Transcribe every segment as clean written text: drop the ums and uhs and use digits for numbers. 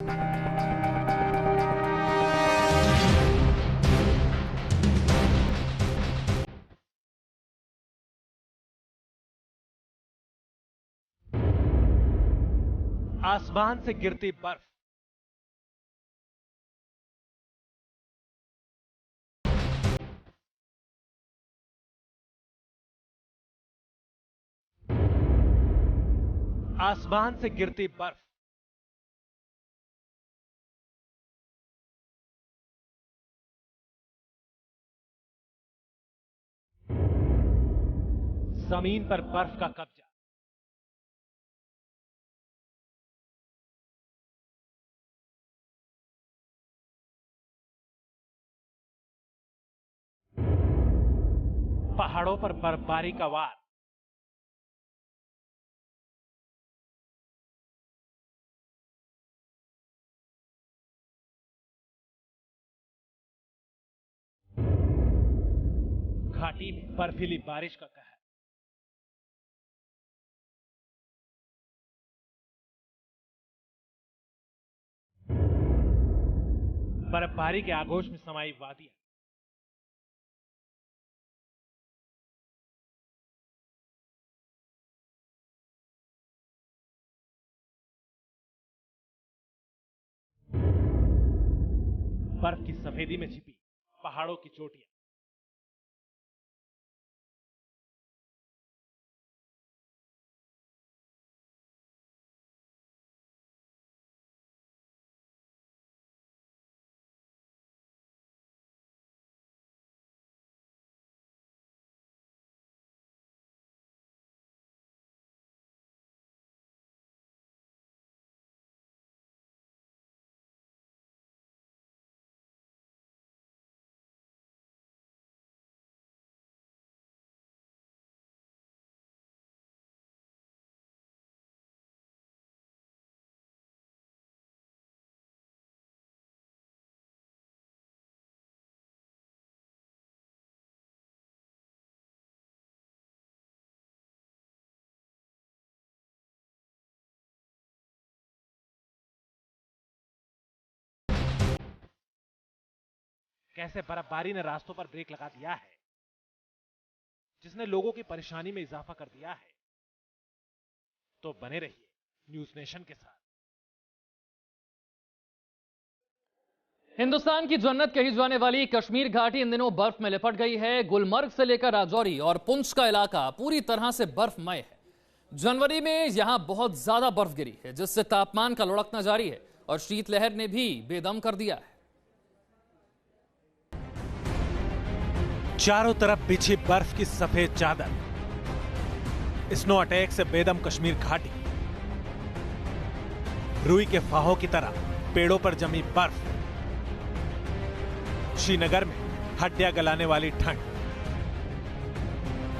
आसमान से गिरती बर्फ, आसमान से गिरती बर्फ, जमीन पर बर्फ का कब्जा। पहाड़ों पर बर्फबारी का वार। घाटी में बर्फीली बारिश का कहर। बर्फबारी के आगोश में समाई वादियां। बर्फ की सफेदी में छिपी पहाड़ों की चोटियां। कैसे बर्फबारी ने रास्तों पर ब्रेक लगा दिया है, जिसने लोगों की परेशानी में इजाफा कर दिया है। तो बने रहिए न्यूज नेशन के साथ। हिंदुस्तान की जन्नत कही जाने वाली कश्मीर घाटी इन दिनों बर्फ में लिपट गई है। गुलमर्ग से लेकर राजौरी और पुंछ का इलाका पूरी तरह से बर्फमय है। जनवरी में यहां बहुत ज्यादा बर्फ गिरी है, जिससे तापमान का लुढ़कना जारी है और शीतलहर ने भी बेदम कर दिया है। चारों तरफ बिछी बर्फ की सफेद चादर। स्नो अटैक से बेदम कश्मीर घाटी। रुई के फाहों की तरह पेड़ों पर जमी बर्फ। श्रीनगर में हड्डियां गलाने वाली ठंड।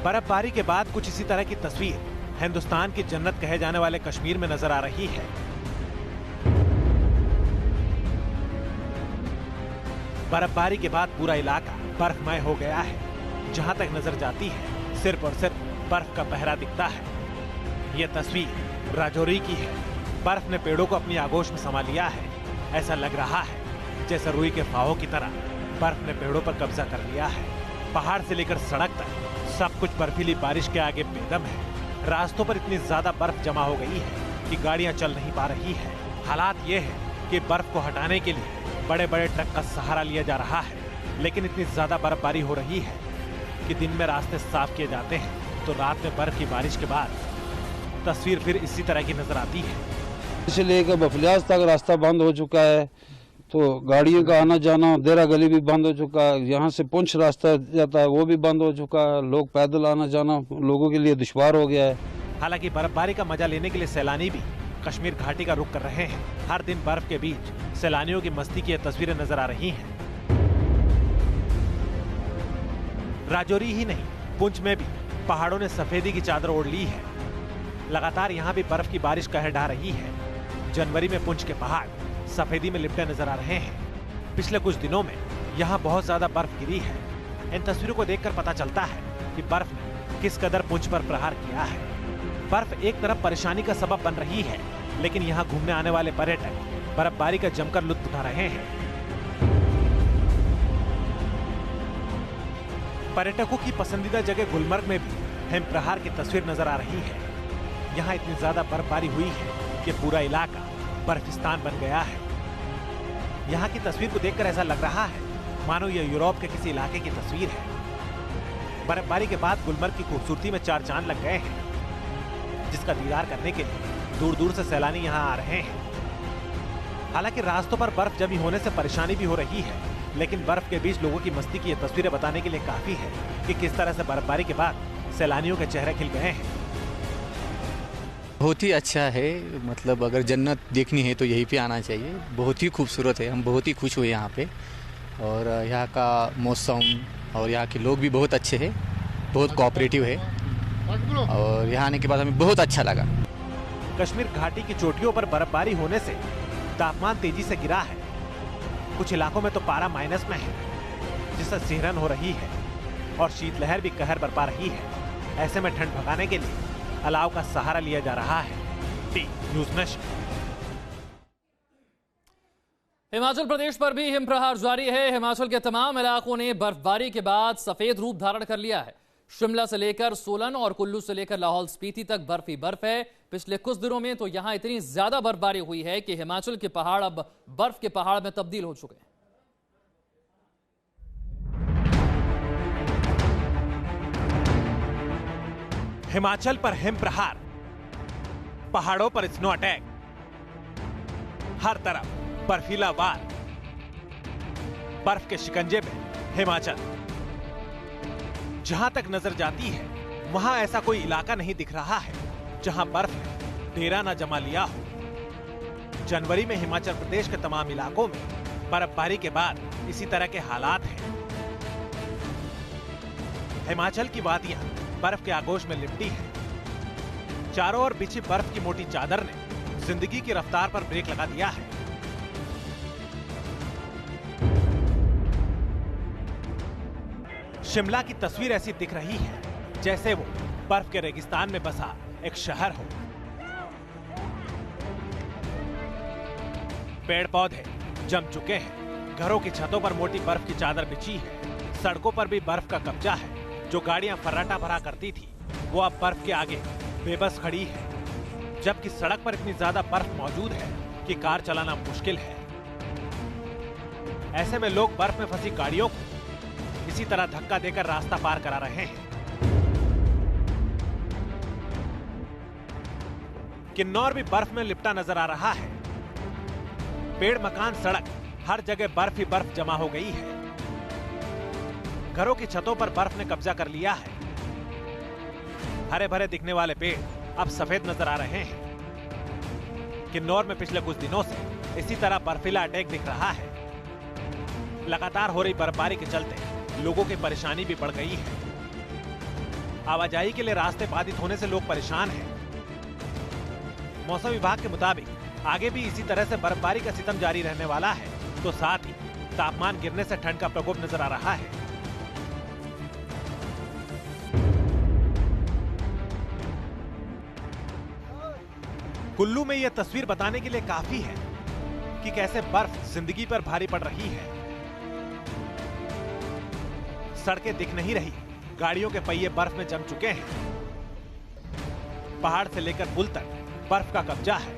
बर्फबारी के बाद कुछ इसी तरह की तस्वीर हिंदुस्तान की जन्नत कहे जाने वाले कश्मीर में नजर आ रही है। बर्फबारी के बाद पूरा इलाका बर्फमय हो गया है। जहां तक नजर जाती है सिर्फ और सिर्फ बर्फ का पहरा दिखता है। यह तस्वीर राजौरी की है। बर्फ ने पेड़ों को अपनी आगोश में समा लिया है। ऐसा लग रहा है जैसे रुई के फाहों की तरह बर्फ ने पेड़ों पर कब्जा कर लिया है। पहाड़ से लेकर सड़क तक सब कुछ बर्फीली बारिश के आगे बेदम है। रास्तों पर इतनी ज्यादा बर्फ जमा हो गई है कि गाड़ियां चल नहीं पा रही है। हालात ये है कि बर्फ को हटाने के लिए बड़े बड़े ट्रक का सहारा लिया जा रहा है, लेकिन इतनी ज्यादा बर्फबारी हो रही है कि दिन में रास्ते साफ किए जाते हैं तो रात में बर्फ की बारिश के बाद तस्वीर फिर इसी तरह की नजर आती है। इसलिए कि बफलियाज तक रास्ता बंद हो चुका है, तो गाड़ियों का आना जाना, देरा गली भी बंद हो चुका है। यहाँ से पुंछ रास्ता जाता है वो भी बंद हो चुका है। लोग पैदल आना जाना लोगों के लिए दुश्वार हो गया है। हालांकि बर्फबारी का मजा लेने के लिए सैलानी भी कश्मीर घाटी का रुख कर रहे हैं। हर दिन बर्फ के बीच सैलानियों की मस्ती की तस्वीरें नजर आ रही हैं। राजौरी ही नहीं, पुंछ में भी पहाड़ों ने सफेदी की चादर ओढ़ ली है। लगातार यहाँ भी बर्फ की बारिश कहर ढा रही है। जनवरी में पुंछ के पहाड़ सफेदी में लिपटे नजर आ रहे हैं। पिछले कुछ दिनों में यहाँ बहुत ज्यादा बर्फ गिरी है। इन तस्वीरों को देखकर पता चलता है कि बर्फ ने किस कदर पुंछ पर प्रहार किया है। बर्फ एक तरफ परेशानी का सबब बन रही है, लेकिन यहाँ घूमने आने वाले पर्यटक बर्फबारी का जमकर लुत्फ उठा रहे हैं। पर्यटकों की पसंदीदा जगह गुलमर्ग में भी हिमप्रहार की तस्वीर नजर आ रही है। यहाँ इतनी ज्यादा बर्फबारी हुई है कि पूरा इलाका बर्फिस्तान बन गया है। यहाँ की तस्वीर को देखकर ऐसा लग रहा है मानो यह यूरोप के किसी इलाके की तस्वीर है। बर्फबारी के बाद गुलमर्ग की खूबसूरती में चार चांद लग गए हैं, जिसका दीदार करने के लिए दूर दूर से सैलानी यहाँ आ रहे हैं। हालांकि रास्तों पर बर्फ जमी होने से परेशानी भी हो रही है, लेकिन बर्फ के बीच लोगों की मस्ती की ये तस्वीरें बताने के लिए काफी है कि किस तरह से बर्फबारी के बाद सैलानियों के चेहरे खिल गए हैं। बहुत ही अच्छा है, मतलब अगर जन्नत देखनी है तो यहीं पे आना चाहिए। बहुत ही खूबसूरत है, हम बहुत ही खुश हुए यहाँ पे। और यहाँ का मौसम और यहाँ के लोग भी बहुत अच्छे हैं, बहुत कोऑपरेटिव है और यहाँ आने के बाद हमें बहुत अच्छा लगा। कश्मीर घाटी की चोटियों पर बर्फबारी होने से तापमान तेजी से गिरा है। कुछ इलाकों में तो पारा माइनस में है, जिससे सिहरन हो रही है और शीतलहर भी कहर बरपा रही है। ऐसे में ठंड भगाने के लिए अलाव का सहारा लिया जा रहा है। News nation. हिमाचल प्रदेश पर भी हिमप्रहार जारी है। हिमाचल के तमाम इलाकों ने बर्फबारी के बाद सफेद रूप धारण कर लिया है। शिमला से लेकर सोलन और कुल्लू से लेकर लाहौल स्पीति तक बर्फ ही बर्फ है। पिछले कुछ दिनों में तो यहां इतनी ज्यादा बर्फबारी हुई है कि हिमाचल के पहाड़ अब बर्फ के पहाड़ में तब्दील हो चुके हैं। हिमाचल पर हिमप्रहार, पहाड़ों पर स्नो अटैक, हर तरफ बर्फीला वार, बर्फ के शिकंजे में हिमाचल। जहां तक नजर जाती है वहां ऐसा कोई इलाका नहीं दिख रहा है जहां बर्फ ने डेरा न जमा लिया हो। जनवरी में हिमाचल प्रदेश के तमाम इलाकों में बर्फबारी के बाद इसी तरह के हालात हैं। हिमाचल की वादियां बर्फ के आगोश में लिपटी है। चारों ओर बिछी बर्फ की मोटी चादर ने जिंदगी की रफ्तार पर ब्रेक लगा दिया है। शिमला की तस्वीर ऐसी दिख रही है जैसे वो बर्फ के रेगिस्तान में बसा एक शहर हो। पेड़ पौधे जम चुके हैं, घरों की छतों पर मोटी बर्फ की चादर बिछी है। सड़कों पर भी बर्फ का कब्जा है। जो गाड़ियां फर्राटा भरा करती थी वो अब बर्फ के आगे बेबस खड़ी है, जबकि सड़क पर इतनी ज्यादा बर्फ मौजूद है कि कार चलाना मुश्किल है। ऐसे में लोग बर्फ में फंसी गाड़ियों को इसी तरह धक्का देकर रास्ता पार करा रहे हैं। किन्नौर भी बर्फ में लिपटा नजर आ रहा है। पेड़, मकान, सड़क, हर जगह बर्फ ही बर्फ जमा हो गई है। घरों की छतों पर बर्फ ने कब्जा कर लिया है। हरे भरे दिखने वाले पेड़ अब सफेद नजर आ रहे हैं। किन्नौर में पिछले कुछ दिनों से इसी तरह बर्फीला अटैक दिख रहा है। लगातार हो रही बर्फबारी के चलते लोगों की परेशानी भी बढ़ गई है। आवाजाही के लिए रास्ते बाधित होने से लोग परेशान हैं। मौसम विभाग के मुताबिक आगे भी इसी तरह से बर्फबारी का सितम जारी रहने वाला है, तो साथ ही तापमान गिरने से ठंड का प्रकोप नजर आ रहा है। कुल्लू में यह तस्वीर बताने के लिए काफी है कि कैसे बर्फ जिंदगी पर भारी पड़ रही है। सड़कें दिख नहीं रही, गाड़ियों के पहिए बर्फ में जम चुके हैं। पहाड़ से लेकर पुल तक बर्फ का कब्जा है।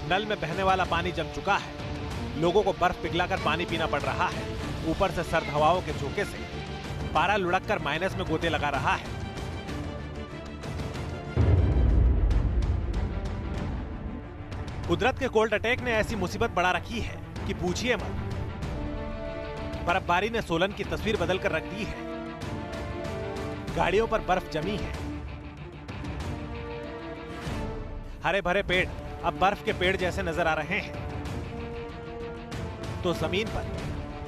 नल में बहने वाला पानी जम चुका है। लोगों को बर्फ पिघलाकर पानी पीना पड़ रहा है। ऊपर से सर्द हवाओं के झोंके से पारा लुढ़ककर माइनस में गोते लगा रहा है। कुदरत के कोल्ड अटैक ने ऐसी मुसीबत बढ़ा रखी है कि पूछिए मत। बर्फबारी ने सोलन की तस्वीर बदलकर रख दी है। गाड़ियों पर बर्फ जमी है। हरे भरे पेड़ अब बर्फ के पेड़ जैसे नजर आ रहे हैं, तो जमीन पर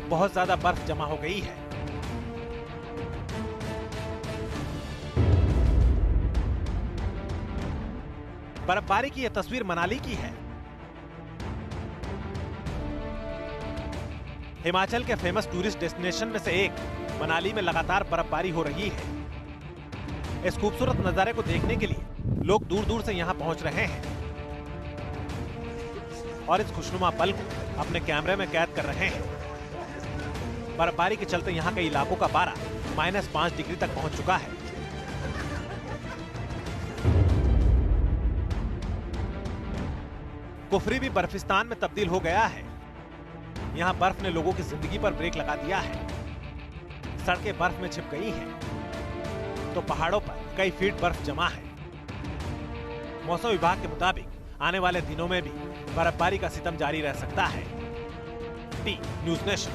बहुत ज्यादा बर्फ जमा हो गई है। बर्फबारी की यह तस्वीर मनाली की है। हिमाचल के फेमस टूरिस्ट डेस्टिनेशन में से एक मनाली में लगातार बर्फबारी हो रही है। इस खूबसूरत नजारे को देखने के लिए लोग दूर दूर से यहां पहुंच रहे हैं। और इस खुशनुमा पल को अपने कैमरे में कैद कर रहे हैं। बर्फबारी के चलते यहाँ कई इलाकों का पारा -5 डिग्री तक पहुंच चुका है। कुफरी भी बर्फिस्तान में तब्दील हो गया है। यहाँ बर्फ ने लोगों की जिंदगी पर ब्रेक लगा दिया है। सड़कें बर्फ में छिप गई हैं, तो पहाड़ों पर कई फीट बर्फ जमा है। मौसम विभाग के मुताबिक आने वाले दिनों में भी बर्फबारी का सितम जारी रह सकता है। T news nation.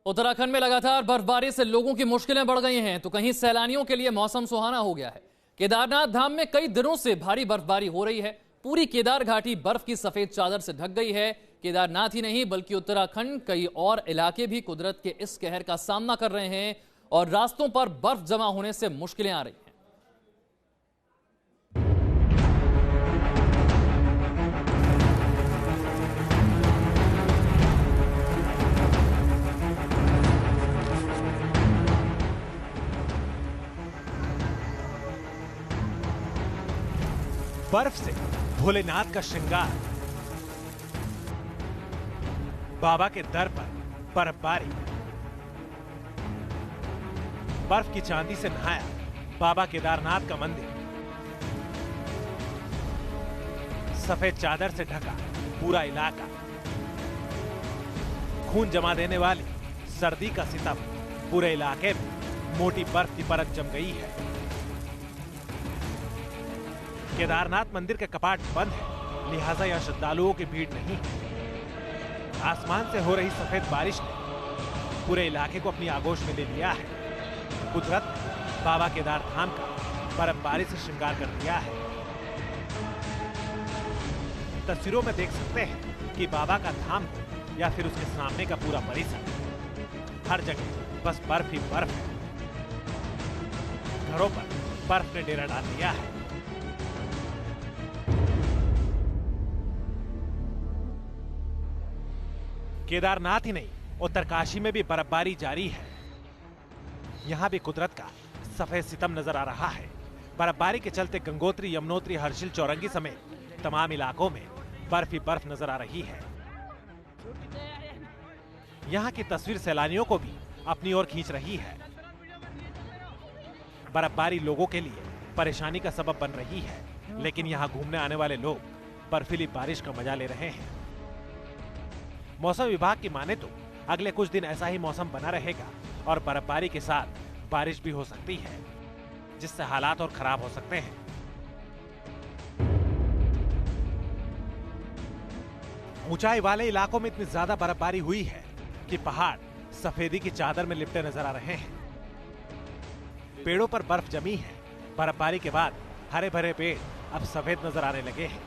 उत्तराखंड में लगातार बर्फबारी से लोगों की मुश्किलें बढ़ गई हैं, तो कहीं सैलानियों के लिए मौसम सुहाना हो गया है। केदारनाथ धाम में कई दिनों से भारी बर्फबारी हो रही है। पूरी केदार घाटी बर्फ की सफेद चादर से ढक गई है। केदारनाथ ही नहीं बल्कि उत्तराखंड कई और इलाके भी कुदरत के इस कहर का सामना कर रहे हैं और रास्तों पर बर्फ जमा होने से मुश्किलें आ रही हैं। बर्फ से भोलेनाथ का श्रृंगार, बाबा के दर पर बर्फबारी। बर्फ की चांदी से नहाया बाबा केदारनाथ का मंदिर। सफेद चादर से ढका पूरा इलाका। खून जमा देने वाली सर्दी का सितम, पूरे इलाके में मोटी बर्फ की परत जम गई है। केदारनाथ मंदिर के कपाट बंद है, लिहाजा यहां श्रद्धालुओं की भीड़ नहीं है। आसमान से हो रही सफेद बारिश ने पूरे इलाके को अपनी आगोश में ले लिया है। कुदरत ने बाबा केदार धाम का बर्फबारी से श्रृंगार कर दिया है। तस्वीरों में देख सकते हैं कि बाबा का धाम हो या फिर उसके सामने का पूरा परिसर, हर जगह बस बर्फ ही बर्फ है। घरों पर बर्फ ने डेरा डाल दिया है। केदारनाथ ही नहीं, उत्तरकाशी में भी बर्फबारी जारी है। यहां भी कुदरत का सफेद सितम नजर आ रहा है। बर्फबारी के चलते गंगोत्री, यमुनोत्री, हर्षिल, चौरंगी समेत तमाम इलाकों में बर्फ ही बर्फ नजर आ रही है। यहां की तस्वीर सैलानियों को भी अपनी ओर खींच रही है। बर्फबारी लोगों के लिए परेशानी का सबब बन रही है, लेकिन यहां घूमने आने वाले लोग बर्फीली बारिश का मजा ले रहे हैं। मौसम विभाग की माने तो अगले कुछ दिन ऐसा ही मौसम बना रहेगा और बर्फबारी के साथ बारिश भी हो सकती है, जिससे हालात और खराब हो सकते हैं। ऊंचाई वाले इलाकों में इतनी ज्यादा बर्फबारी हुई है कि पहाड़ सफेदी की चादर में लिपटे नजर आ रहे हैं। पेड़ों पर बर्फ जमी है। बर्फबारी के बाद हरे भरे पेड़ अब सफेद नजर आने लगे हैं।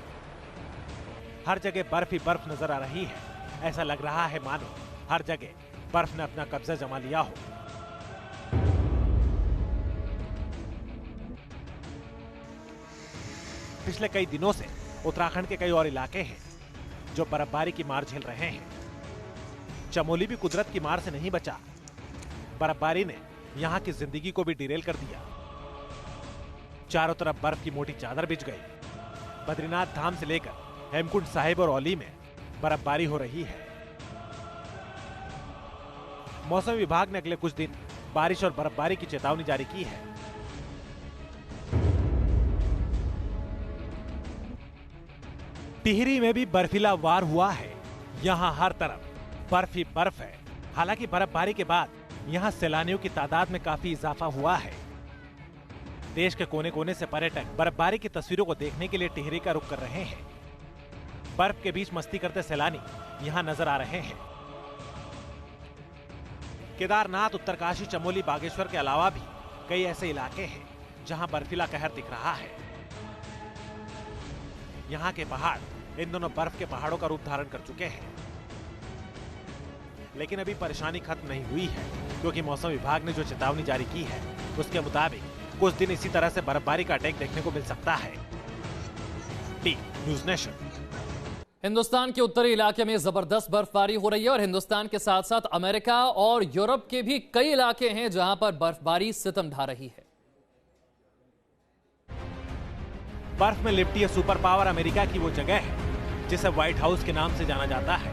हर जगह बर्फ ही बर्फ नजर आ रही है। ऐसा लग रहा है मानो हर जगह बर्फ ने अपना कब्जा जमा लिया हो। पिछले कई दिनों से उत्तराखंड के कई और इलाके हैं जो बर्फबारी की मार झेल रहे हैं। चमोली भी कुदरत की मार से नहीं बचा। बर्फबारी ने यहां की जिंदगी को भी डिरेल कर दिया। चारों तरफ बर्फ की मोटी चादर बिछ गई। बद्रीनाथ धाम से लेकर हेमकुंड साहिब और औली में बर्फबारी हो रही है। मौसम विभाग ने अगले कुछ दिन बारिश और बर्फबारी की चेतावनी जारी की है। टिहरी में भी बर्फीला वार हुआ है। यहां हर तरफ बर्फ ही बर्फ है। हालांकि बर्फबारी के बाद यहां सैलानियों की तादाद में काफी इजाफा हुआ है। देश के कोने कोने से पर्यटक बर्फबारी की तस्वीरों को देखने के लिए टिहरी का रुख कर रहे हैं। बर्फ के बीच मस्ती करते सैलानी यहां नजर आ रहे हैं। केदारनाथ, उत्तरकाशी, चमोली, बागेश्वर के अलावा भी कई ऐसे इलाके हैं जहां बर्फीला कहर दिख रहा है। यहां के पहाड़ इन दोनों बर्फ के पहाड़ों का रूप धारण कर चुके हैं। लेकिन अभी परेशानी खत्म नहीं हुई है, क्योंकि मौसम विभाग ने जो चेतावनी जारी की है उसके मुताबिक कुछ दिन इसी तरह से बर्फबारी का अटैक देखने को मिल सकता है। T news nation. हिंदुस्तान के उत्तरी इलाके में जबरदस्त बर्फबारी हो रही है और हिंदुस्तान के साथ साथ अमेरिका और यूरोप के भी कई इलाके हैं जहां पर बर्फबारी सितम ढा रही है। बर्फ में लिपटी सुपर पावर अमेरिका की वो जगह है जिसे व्हाइट हाउस के नाम से जाना जाता है,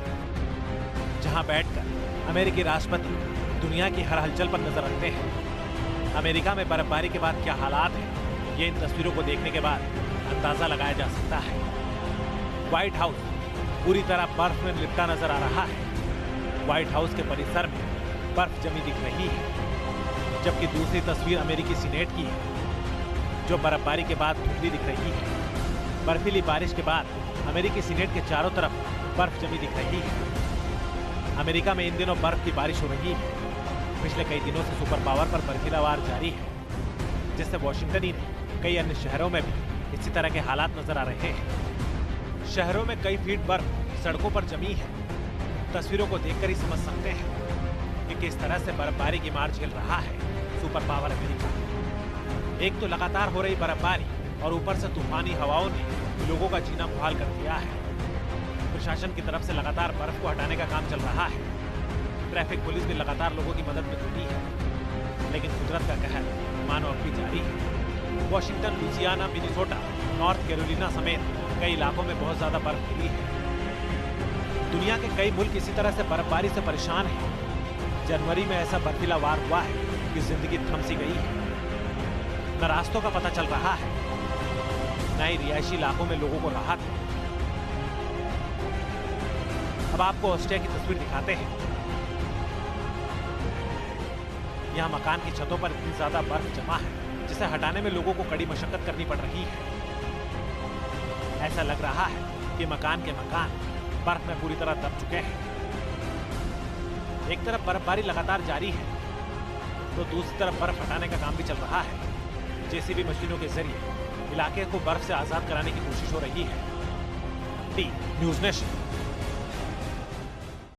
जहां बैठकर अमेरिकी राष्ट्रपति दुनिया की हर हलचल पर नजर रखते हैं। अमेरिका में बर्फबारी के बाद क्या हालात हैं, ये इन तस्वीरों को देखने के बाद अंदाजा लगाया जा सकता है। व्हाइट हाउस पूरी तरह बर्फ में लिपटा नजर आ रहा है। व्हाइट हाउस के परिसर में बर्फ जमी दिख रही है, जबकि दूसरी तस्वीर अमेरिकी सीनेट की है, जो बर्फबारी के बाद धुंधली दिख रही है। बर्फीली बारिश के बाद अमेरिकी सीनेट के चारों तरफ बर्फ जमी दिख रही है। अमेरिका में इन दिनों बर्फ की बारिश हो रही है। पिछले कई दिनों से सुपर पावर पर बर्फीला वार जारी है, जिससे वॉशिंगटन ही नहीं कई अन्य शहरों में भी इसी तरह के हालात नजर आ रहे हैं। शहरों में कई फीट बर्फ सड़कों पर जमी है। तस्वीरों को देखकर ही समझ सकते हैं कि किस तरह से बर्फबारी की मार झेल रहा है सुपर पावर अमेरिका। एक तो लगातार हो रही बर्फबारी और ऊपर से तूफानी हवाओं ने लोगों का जीना मुहाल कर दिया है। प्रशासन की तरफ से लगातार बर्फ को हटाने का काम चल रहा है। ट्रैफिक पुलिस भी लगातार लोगों की मदद में जुटी है, लेकिन कुदरत का कहर मानो अब भी जारी है। Washington, Louisiana, Minnesota, north Carolina समेत कई इलाकों में बहुत ज्यादा बर्फ गिरी है। दुनिया के कई मुल्क इसी तरह से बर्फबारी से परेशान हैं। जनवरी में ऐसा बर्फीला वार हुआ है कि जिंदगी थम सी गई है। न रास्तों का पता चल रहा है, न ही रिहायशी इलाकों में लोगों को राहत है। अब आपको ऑस्ट्रिया की तस्वीर दिखाते हैं। यहाँ मकान की छतों पर इतनी ज्यादा बर्फ जमा है, जिसे हटाने में लोगों को कड़ी मशक्कत करनी पड़ रही है। ऐसा लग रहा है कि मकान के मकान बर्फ में पूरी तरह दब चुके हैं। एक तरफ बर्फबारी लगातार जारी है, तो दूसरी तरफ बर्फ हटाने का काम भी चल रहा है। जेसीबी मशीनों के जरिए इलाके को बर्फ से आजाद कराने की कोशिश हो रही है। News nation.